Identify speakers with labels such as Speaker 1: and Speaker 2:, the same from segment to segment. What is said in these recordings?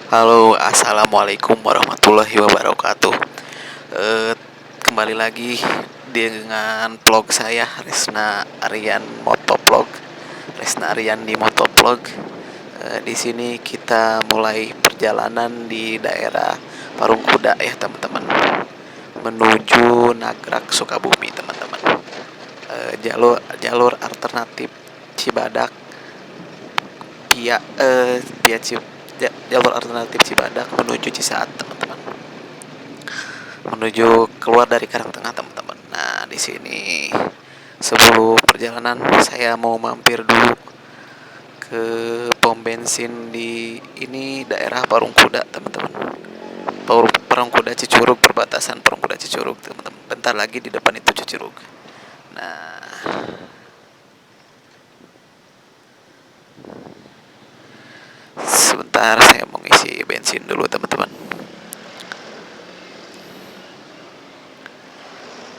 Speaker 1: Halo, assalamualaikum warahmatullahi wabarakatuh. Eh, Kembali lagi dengan vlog saya Resna Aryan Motovlog. Resna Aryan di Motovlog. Di sini kita mulai perjalanan di daerah Parung Kuda ya teman-teman, menuju Nagrak Sukabumi teman-teman. Jalur alternatif Cibadak via via jalur alternatif Cibadak menuju Cisaat teman-teman, menuju keluar dari Karangtengah teman-teman. Nah di sini sebelum perjalanan saya mau mampir dulu ke pom bensin di ini daerah Parung Kuda teman-teman. Parung Kuda Cicurug, perbatasan Parung Kuda Cicurug teman-teman. Bentar lagi di depan itu Cicurug. Nah sebentar saya mau ngisi bensin dulu teman-teman.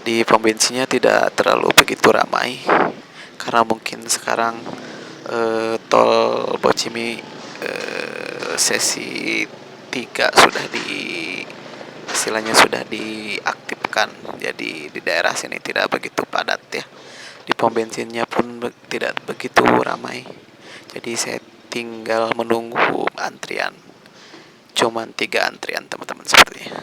Speaker 1: Di pom bensinnya tidak terlalu begitu ramai karena mungkin sekarang tol Bocimi sesi 3 sudah istilahnya sudah diaktifkan, jadi di daerah sini tidak begitu padat ya. Di pom bensinnya pun tidak begitu ramai, jadi saya tinggal menunggu antrian, cuman 3 antrian teman-teman sepertinya.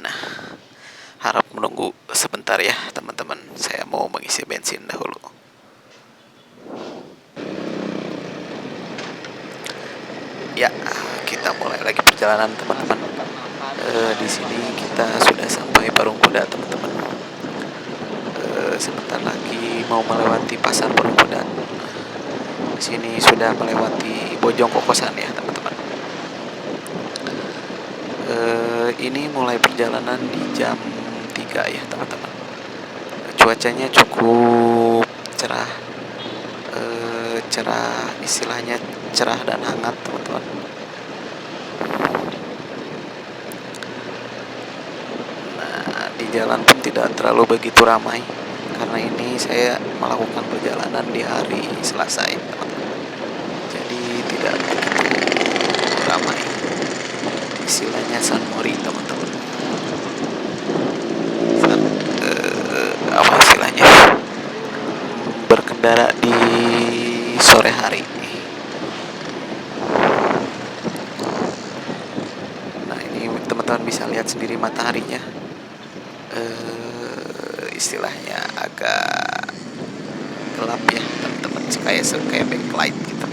Speaker 1: Nah, harap menunggu sebentar ya teman-teman, saya mau mengisi bensin dahulu. Ya, kita mulai lagi perjalanan teman-teman. Di sini kita sudah sampai Parung Kuda teman-teman. Sebentar lagi mau melewati pasar Parung Kuda. Di sini sudah melewati Bojong Kokosan ya teman-teman. Ini mulai perjalanan di jam 3 ya teman-teman. Cuacanya cukup cerah, istilahnya cerah dan hangat teman-teman. Nah di jalan pun tidak terlalu begitu ramai karena ini saya melakukan perjalanan di hari Selasa ya teman-teman. Jadi tidak begitu ramai, istilahnya San Mori teman-teman. Apa istilahnya, berkendara di sore hari. Nah ini teman-teman bisa lihat sendiri mataharinya, istilahnya agak gelap ya teman-teman, kayak backlight gitu,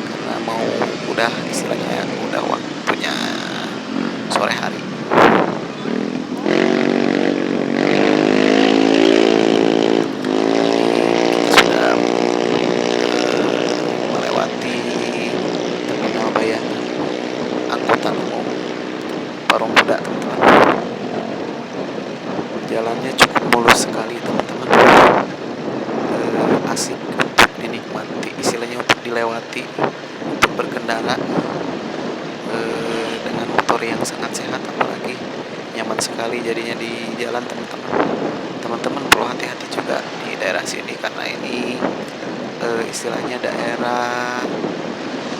Speaker 1: karena mau udah istilahnya udah waktunya sore hari. Sudah melewati terminal bayangan angkutan umum Parung Kuda teman-teman. Jalannya cukup mulus sekali teman-teman, asik untuk dinikmati, istilahnya untuk dilewati, untuk berkendara dengan motor yang sangat sehat, apalagi nyaman sekali jadinya di jalan teman-teman. Teman-teman perlu hati-hati juga di daerah sini karena ini istilahnya daerah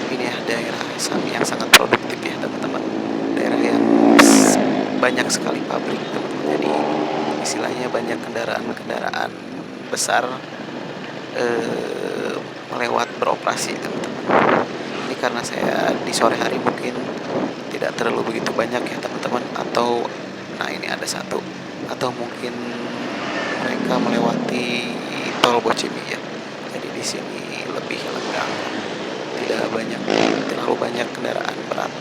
Speaker 1: ini ya, daerah yang sangat produktif ya teman-teman, daerah yang banyak sekali pabrik teman-teman. Jadi istilahnya banyak kendaraan-kendaraan besar melewat beroperasi teman-teman. Ini karena saya di sore hari mungkin tidak terlalu begitu banyak ya teman-teman, atau nah ini ada satu, atau mungkin mereka melewati tol Bocimi ya. Jadi di sini lebih lenggang, tidak terlalu banyak kendaraan berat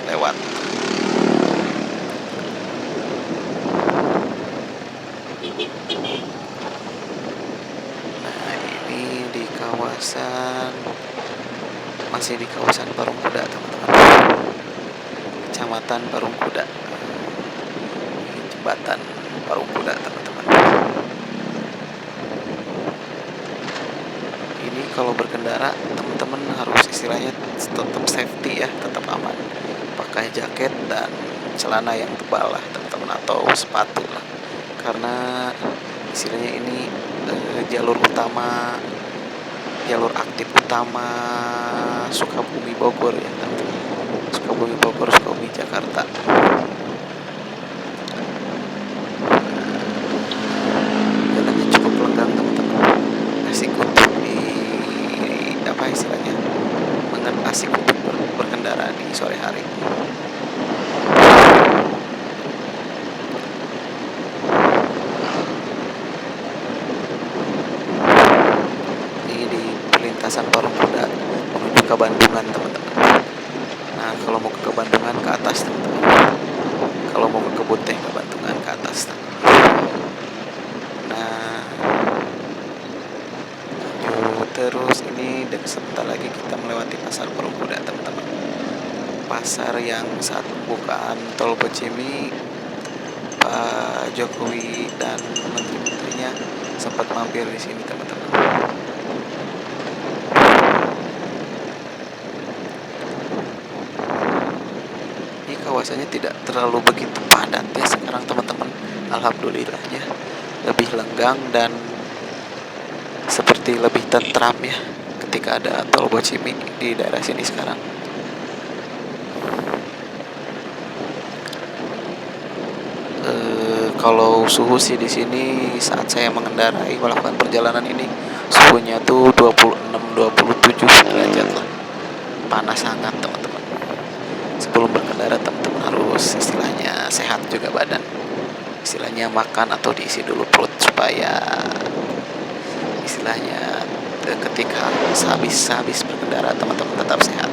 Speaker 1: lewat. Nah ini masih di kawasan Parung Kuda teman-teman, Kecamatan Parung Kuda, jembatan Parung Kuda teman-teman. Ini kalau berkendara teman-teman harus istilahnya tetap safety ya, tetap aman, pakai jaket dan celana yang tebal lah teman-teman, atau sepatu lah, karena istilahnya ini jalur utama, jalur aktif utama Sukabumi Bogor ya teman-teman. Sukabumi Bogor, Sukabumi Jakarta. Jalannya cukup lenggang teman-teman, asik untuk di apa istilahnya, asik untuk berkendara di sore hari. Ini di perlintasan Parung Kuda menuju ke Bandungan teman-teman. Nah kalau mau ke Bandungan ke atas teman-teman, kalau mau ke Kebun Teh ke Bandungan ke atas teman-teman. Nah lanjut terus, ini sebentar lagi kita melewati pasar Parung Kuda teman-teman. Pasar yang saat pembukaan tol Bocimi Pak Jokowi dan menteri-menterinya sempat mampir di sini teman-teman. Ini kawasannya tidak terlalu begitu padat ya sekarang teman-teman. Alhamdulillahnya lebih lenggang dan seperti lebih tentram ya ketika ada tol Bocimi di daerah sini sekarang. Kalau suhu sih di sini saat saya melakukan perjalanan ini, suhunya tuh 26-27 derajat lah. Panas hangat teman-teman. Sebelum berkendara teman-teman harus istilahnya sehat juga badan. Istilahnya makan atau diisi dulu perut supaya istilahnya ketika habis berkendara teman-teman tetap sehat.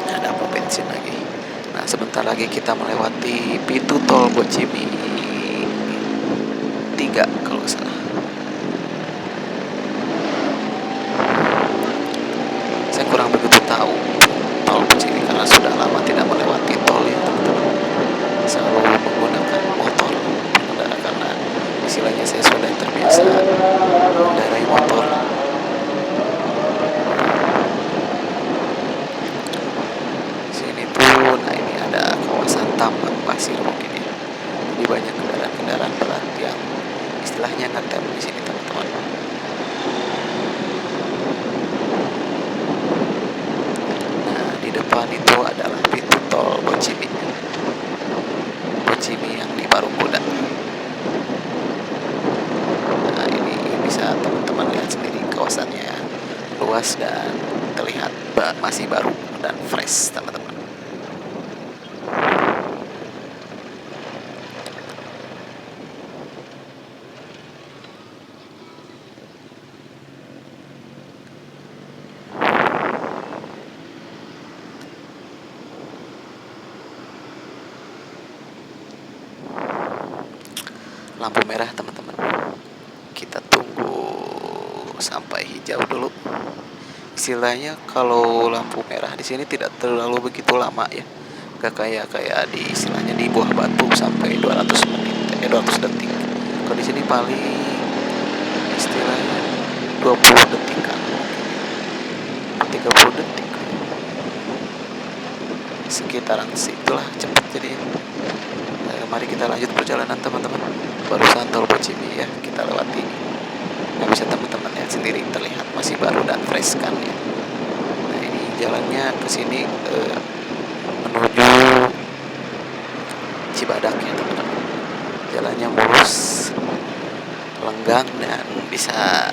Speaker 1: Ada pom bensin lagi. Nah sebentar lagi kita melewati pintu tol Bocimi 3 kalau nggak salah. Saya kurang begitu tahu tol Bocimi karena sudah lama tidak melewati tol ya teman-teman. Selalu menggunakan motor berkendara karena istilahnya saya sudah terbiasa mengendarai motor. Sini tuh, nah ini ada kawasan tambang pasir mungkin ya. Jadi banyak kendaraan-kendaraan berat yang istilahnya ngetem di sini teman-teman. Nah di depan itu adalah pintu tol Bocimi yang di Parung Kuda. Nah ini bisa teman-teman lihat sendiri, kawasannya luas dan terlihat masih baru dan fresh teman-teman. Lampu merah teman-teman, kita tunggu sampai hijau dulu. Istilahnya kalau lampu merah di sini tidak terlalu begitu lama ya, gak kayak di istilahnya di Buah Batu sampai 200 menit 200 detik. Kalau di sini paling istilahnya 20 detikan, 30 detik, sekitaran situlah, cepat jadi. Mari kita lanjut perjalanan teman-teman. Barusan tol Bocimi ya kita lewati. Nah, bisa teman-teman lihat sendiri, terlihat masih baru dan fresh kan ya. Nah ini jalannya ke sini menuju Cibadak ya teman-teman. Jalannya mulus, lenggang dan bisa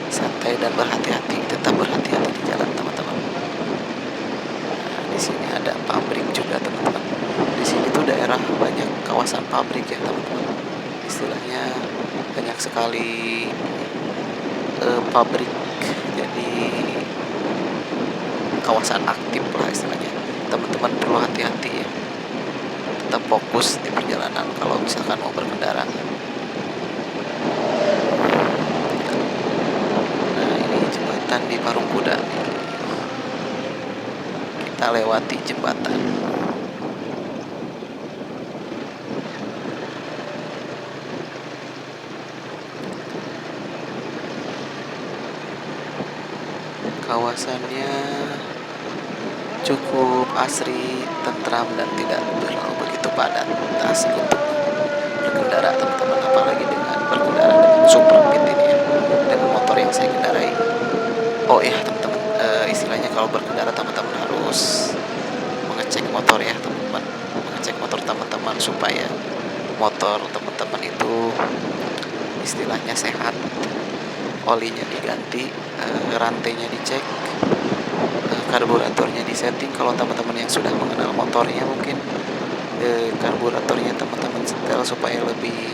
Speaker 1: santai dan berhati-hati. Tetap berhati-hati di jalan teman-teman. Nah di sini ada pabrik juga teman-teman. Di sini tuh daerah banyak kawasan pabrik ya teman-teman. Istilahnya banyak sekali pabrik, jadi kawasan aktif lah istilahnya. Teman-teman perlu hati-hati ya, tetap fokus di perjalanan kalau misalkan mau berkendara. Nah ini jembatan di Parung Kuda, kita lewati jembatan. Kawasannya cukup asri, tentram dan tidak terlalu begitu padat, asik untuk berkendara. berkendara teman-teman, apalagi dengan berkendara dengan Supra Pit ini ya, dengan motor yang saya kendarai. Oh ya teman-teman, istilahnya kalau berkendara teman-teman harus mengecek motor ya teman-teman, mengecek motor teman-teman supaya motor teman-teman itu istilahnya sehat, olinya diganti, rantainya dicek, karburatornya disetting. Kalau teman-teman yang sudah mengenal motornya mungkin karburatornya teman-teman setel supaya lebih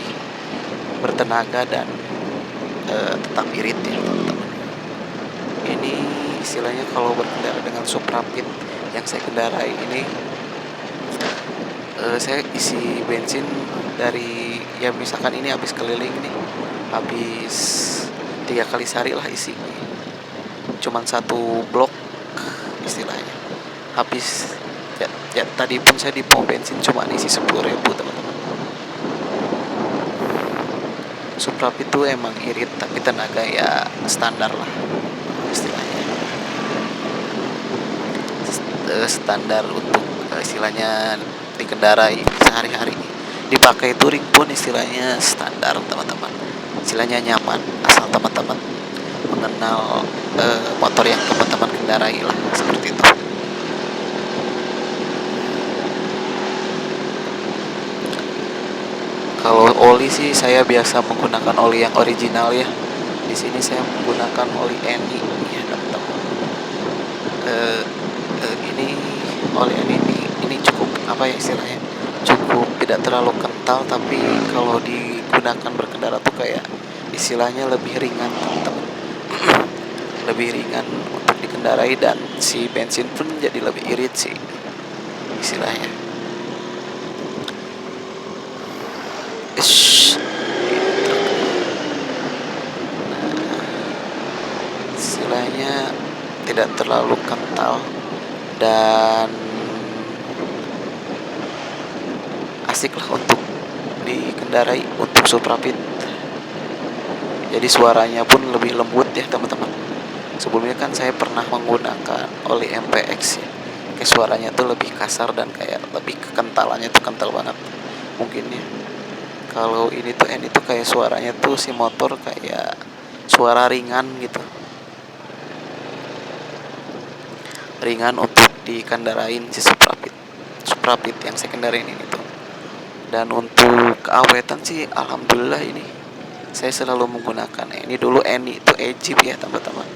Speaker 1: bertenaga dan tetap irit ya teman-teman. Ini istilahnya kalau berkendara dengan Supra Pit yang saya kendarai ini, saya isi bensin dari, ya misalkan ini habis keliling nih, habis 3 kali sehari lah isi, cuman satu blok istilahnya habis ya, tadi pun saya di pom bensin cuma isi 10.000 teman-teman. Supra itu emang irit tapi tenaga ya standar lah istilahnya, standar untuk istilahnya dikendarai sehari-hari, dipakai touring pun istilahnya standar teman-teman, istilahnya nyaman asal teman-teman mengenal motor yang teman-teman kendarai lah, seperti itu. Kalau oli sih saya biasa menggunakan oli yang original ya. Di sini saya menggunakan oli Eni ya teman-teman. Ini oli Eni ini cukup apa ya istilahnya? Cukup tidak terlalu kental, tapi kalau digunakan berkendara tuh kayak istilahnya lebih ringan teman-teman. Lebih ringan untuk dikendarai dan si bensin pun jadi lebih irit sih istilahnya. Istilahnya tidak terlalu kental dan asik lah untuk dikendarai untuk Supra Pit. Jadi suaranya pun lebih lembut ya teman-teman. Sebelumnya kan saya pernah menggunakan oli MPX ya, kayak suaranya tuh lebih kasar dan kayak lebih kekentalannya tuh kental banget mungkin ya. Kalau ini tuh kayak suaranya tuh si motor kayak suara ringan gitu, ringan untuk dikendarain si Supra Pit yang saya kendarain ini tuh. Dan untuk keawetan sih alhamdulillah ini saya selalu menggunakan ini, dulu Eni itu Jeep ya teman-teman.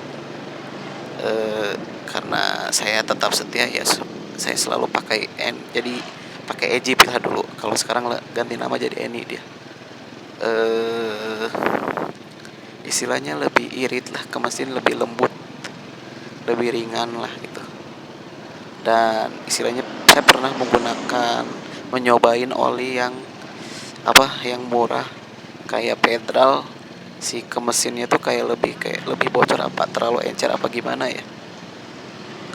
Speaker 1: Karena saya tetap setia ya, saya selalu pakai jadi pakai Jeep lah dulu. Kalau sekarang ganti nama jadi Eni dia. Istilahnya lebih irit lah ke mesin, lebih lembut, lebih ringan lah gitu. Dan istilahnya saya pernah menyobain oli yang yang murah kayak Pedral, si ke mesinnya tuh kayak lebih bocor, apa terlalu encer apa gimana ya.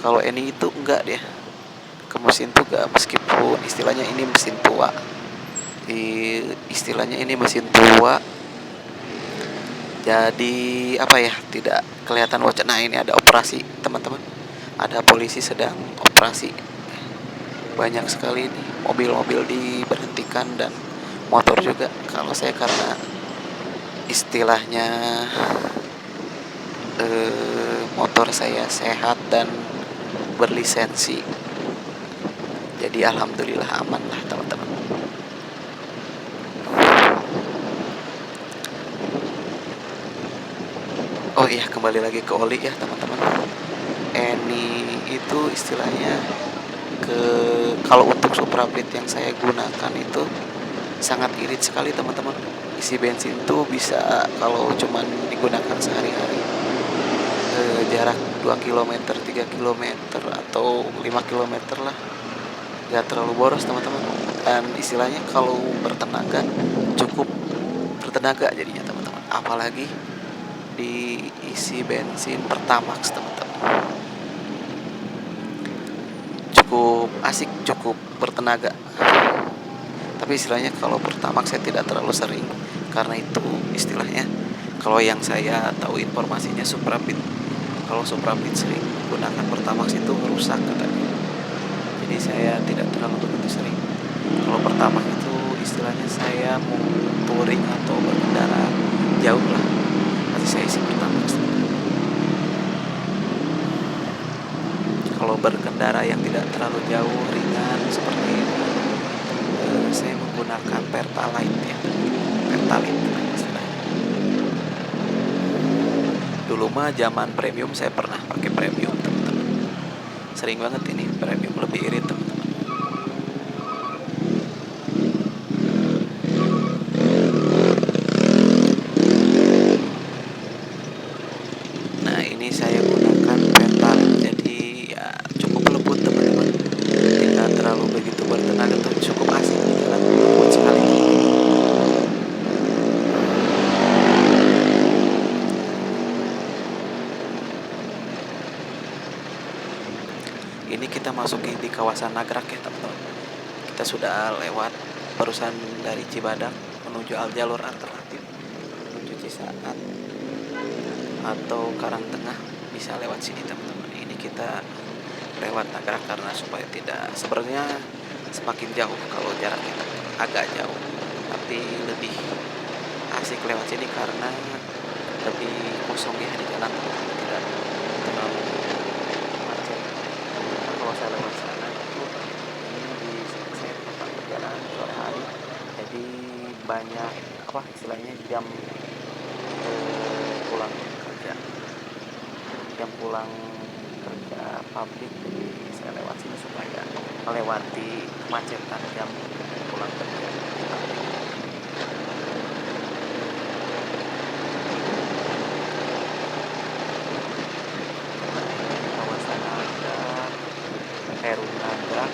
Speaker 1: Kalau ini itu enggak dia, ke mesin tuh enggak, meskipun istilahnya ini mesin tua, istilahnya ini mesin tua, jadi apa ya, tidak kelihatan bocor. Nah ini ada operasi teman-teman, ada polisi sedang operasi, banyak sekali nih mobil-mobil diberhentikan dan motor juga. Kalau saya karena istilahnya motor saya sehat dan berlisensi, jadi alhamdulillah aman lah teman-teman. Oh iya, kembali lagi ke oli ya teman-teman. Eni itu istilahnya kalau untuk Supra Pit yang saya gunakan itu sangat irit sekali teman-teman. Isi bensin tuh bisa, kalau cuman digunakan sehari-hari, jarak 2 km, 3 km atau 5 km lah, gak terlalu boros teman-teman. Dan istilahnya kalau bertenaga, cukup bertenaga jadinya teman-teman, apalagi diisi bensin Pertamax teman-teman. Cukup asik, cukup bertenaga. Tapi istilahnya kalau Pertamax saya tidak terlalu sering, karena itu istilahnya kalau yang saya tahu informasinya kalau Supra Pit sering gunakan Pertamax itu merusak katanya. Jadi saya tidak terlalu begitu sering. Kalau Pertamax itu istilahnya saya mau touring atau berkendara jauh lah, pasti saya isi Pertamax. Kalau berkendara yang tidak terlalu jauh, ringan seperti ini, saya menggunakan Pertalite ya, Pertalite istilahnya. Dulu mah zaman premium saya pernah pakai premium teman-teman. Sering banget ini premium, lebih irit teman-teman. Nah ini saya gunakan Pertalite, jadi ya cukup lembut teman-teman. Tidak terlalu begitu bertenaga, tuh cukup asik di jalan, lembut sekali. Ini kita masuki di kawasan Nagrak ya teman-teman. Kita sudah lewat barusan dari Cibadak menuju jalur alternatif menuju Cisaat atau Karangtengah, bisa lewat sini teman-teman. Ini kita lewat Nagrak karena supaya tidak, sebenarnya semakin jauh kalau jaraknya agak jauh, tapi lebih asik lewat sini karena lebih kosong ya di jalan, tidak terlalu macet. Nah, kalau saya lewat sana itu ini di saya tempat perjalanan sore hari, jadi banyak apa istilahnya jam pulang kerja, jam pulang kerja pabrik, jadi saya lewat sini supaya melewati kemacetan jam pulang kerja pabrik. Kawasan Nagrak, Perum Nagrak.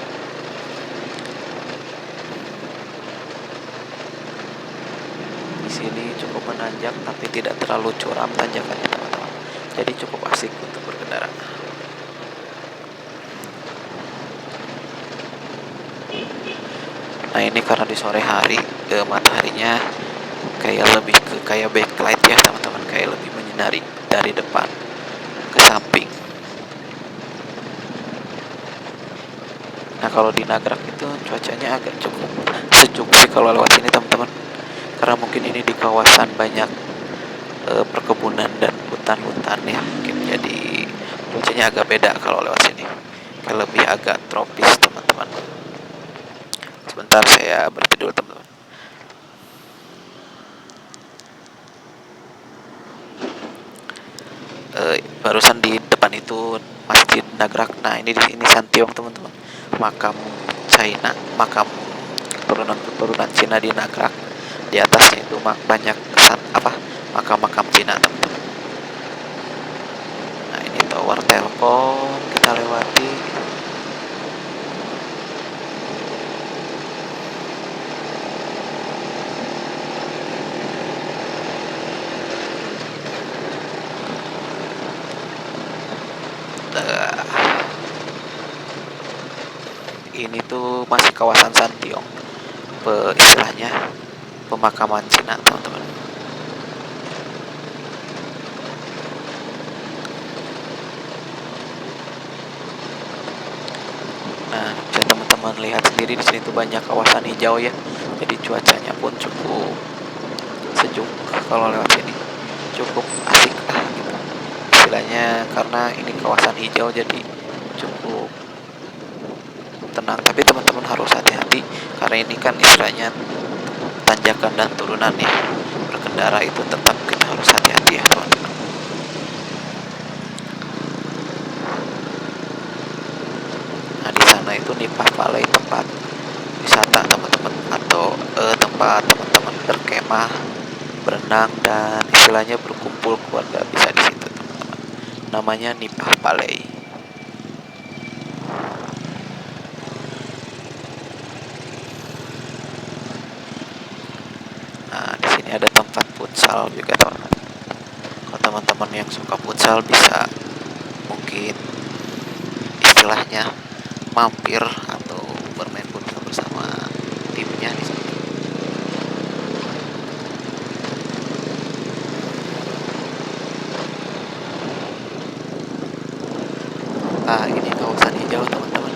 Speaker 1: Di sini cukup menanjak tapi tidak terlalu curam tanjakannya teman-teman. Jadi cukup asik untuk berkendara. Nah ini karena di sore hari mataharinya kayak lebih ke kayak backlight ya teman-teman, kayak lebih menyinari dari depan ke samping. Nah kalau di Nagrak itu cuacanya agak cukup sejuk sih kalau lewat sini teman-teman, karena mungkin ini di kawasan banyak perkebunan dan hutan-hutan ya, mungkin jadi cuacanya agak beda kalau lewat sini, kayak lebih agak tropis teman-teman. Sebentar saya berhenti dulu teman-teman. Barusan di depan itu Masjid Nagrak. Nah ini di sini Santiong teman-teman, makam China, makam keturunan Cina di Nagrak. Di atasnya itu banyak makam-makam Cina teman-teman. Nah ini tower Telkom kita lewati. Ini tuh masih kawasan Santiong, istilahnya pemakaman Cina teman-teman. Nah bisa teman-teman lihat sendiri di sini tuh banyak kawasan hijau ya, jadi cuacanya pun cukup sejuk kalau lewat sini, cukup asik lah gitu istilahnya, karena ini kawasan hijau jadi cukup tenang. Tapi teman-teman harus hati-hati karena ini kan istilahnya tanjakan dan turunan ya, berkendara itu tetap kita harus hati-hati ya teman-teman. Nah di sana itu Nipah Palay, tempat wisata teman-teman, atau tempat teman-teman berkemah, berenang dan istilahnya berkumpul keluarga, bisa di situ teman-teman. Namanya Nipah Palay. Nah di sini ada tempat futsal juga teman-teman. Kalau teman-teman yang suka futsal bisa mungkin istilahnya mampir atau bermain futsal bersama timnya di sini. Nah ini kawasan hijau teman-teman.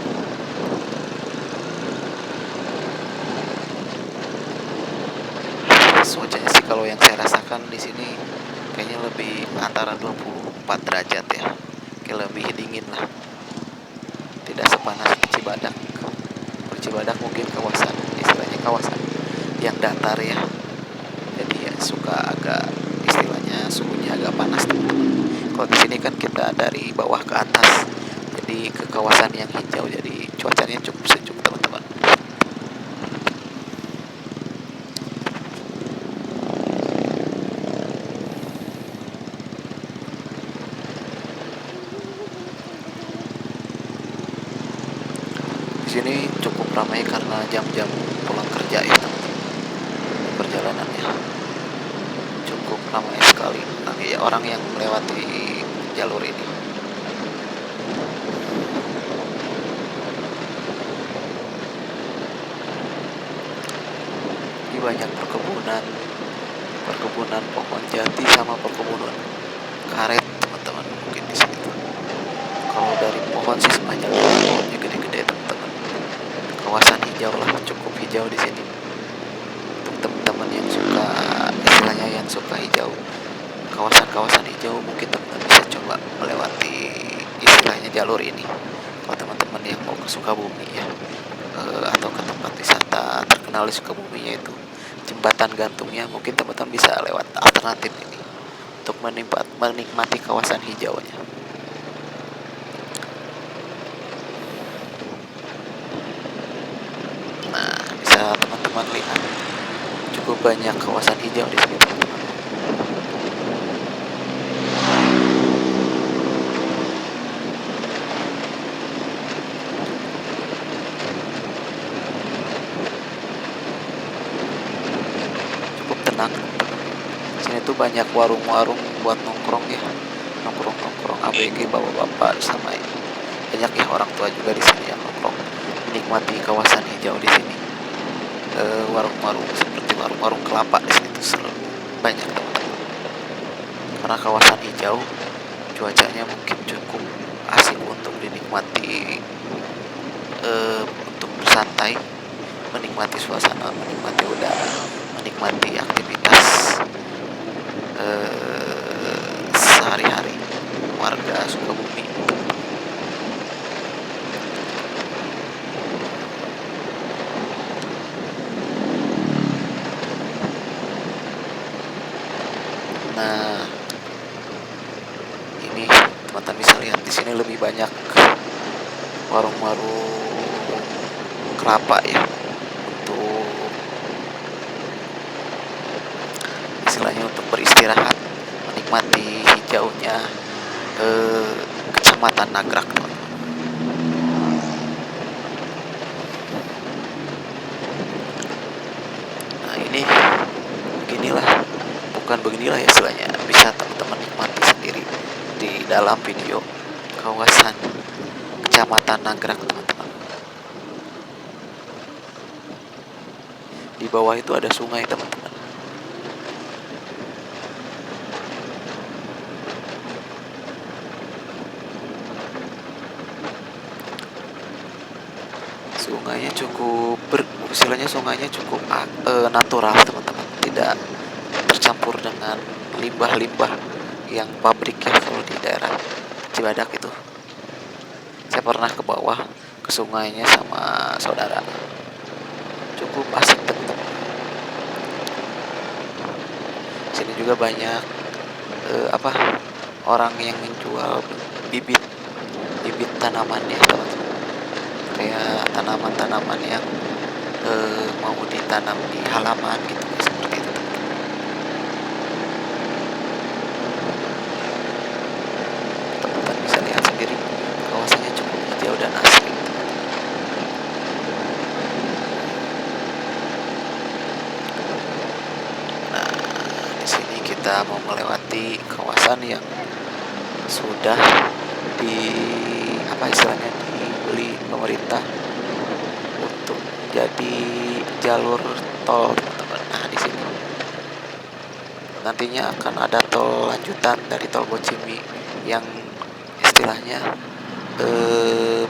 Speaker 1: kan di sini kayaknya lebih antara 24 derajat ya, kayak lebih dingin lah, tidak sepanas di Cibadak. Kalau Cibadak mungkin kawasan, istilahnya kawasan yang datar ya, jadi ya suka agak, istilahnya suhunya agak panas teman-teman. Kalau di sini kan kita dari bawah ke atas, jadi ke kawasan yang hijau, jadi cuacanya cukup sejuk teman-teman. Di sini cukup ramai karena jam-jam pulang kerja ya teman-teman. Perjalanannya cukup ramai sekali, ya, orang yang melewati jalur ini. Ini banyak perkebunan, perkebunan pohon jati sama perkebunan karet teman-teman, mungkin di sini tuh. Kalau dari pohon sih sepanjang pohonnya gede-gede teman-teman. Kawasan hijau lah, cukup hijau di sini. Untuk teman-teman yang suka, istilahnya yang suka hijau, kawasan-kawasan hijau, mungkin teman-teman bisa coba melewati istilahnya jalur ini. Kalau teman-teman yang mau ke Sukabumi ya, atau ke tempat wisata terkenal di Sukabumi yaitu Jembatan Gantungnya, mungkin teman-teman bisa lewat alternatif ini untuk menikmati kawasan hijaunya. Nah, bisa teman-teman lihat cukup banyak kawasan hijau di sini teman-teman. Cukup tenang. Sini tuh banyak warung-warung buat nongkrong ya, nongkrong ABG bapak-bapak sama ini. Banyak ya orang tua juga di sini yang nongkrong menikmati kawasan hijau di sini. Warung-warung seperti warung-warung kelapa di sini tuh selalu banyak teman-teman. Karena kawasan hijau, cuacanya mungkin cukup asik untuk dinikmati, untuk bersantai, menikmati suasana, menikmati udara, menikmati aktivitas sehari-hari warga Sukabumi. Nah, ini teman-teman bisa lihat di sini lebih banyak warung-warung kelapa ya, untuk istilahnya untuk beristirahat, menikmati hijaunya Kecamatan Nagrak teman-teman. Nah ini beginilah ya istilahnya, bisa teman-teman nikmati sendiri di dalam video kawasan Kecamatan Nagrak teman-teman. Di bawah itu ada sungai teman-teman. Sungainya cukup sungainya cukup natural teman-teman, tidak bercampur dengan limbah-limbah yang pabrik ya. Kalau di daerah Cibadak itu, saya pernah ke bawah ke sungainya sama saudara, cukup asik teman-teman. Sini juga banyak orang yang menjual bibit bibit tanamannya teman-teman, kayak tanaman-tanaman yang mau ditanam di halaman gitu, seperti itu. Teman-teman bisa lihat sendiri, kawasannya cukup hijau dan asri. Nah, di sini kita mau melewati kawasan yang sudah istilahnya dibeli pemerintah untuk jadi jalur tol teman-teman. Nah di sini nantinya akan ada tol lanjutan dari tol Bocimi yang istilahnya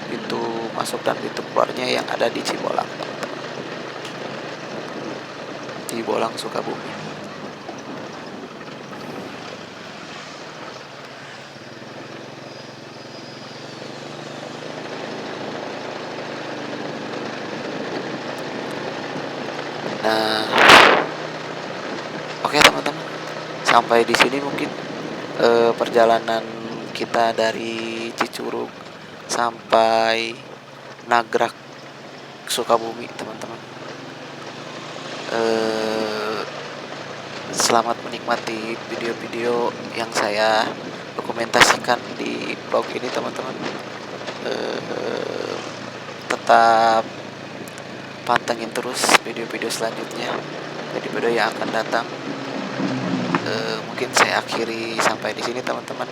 Speaker 1: pintu masuk dan pintu keluarnya yang ada di Cibolang teman-teman, Cibolang Sukabumi. Nah, oke teman-teman, sampai di sini mungkin perjalanan kita dari Cicurug sampai Nagrak Sukabumi teman-teman. Eh, Selamat menikmati video-video yang saya dokumentasikan di blog ini teman-teman. Eh, Tetap pantengin terus video-video selanjutnya, video-video yang akan datang. Mungkin saya akhiri sampai di sini teman-teman.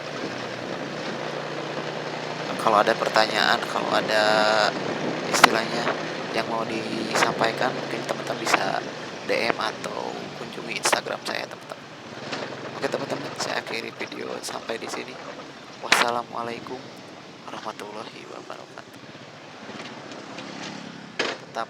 Speaker 1: Kalau ada pertanyaan, kalau ada istilahnya yang mau disampaikan, mungkin teman-teman bisa DM atau kunjungi Instagram saya teman-teman. Oke teman-teman, saya akhiri video sampai di sini. Wassalamualaikum warahmatullahi wabarakatuh. Tetap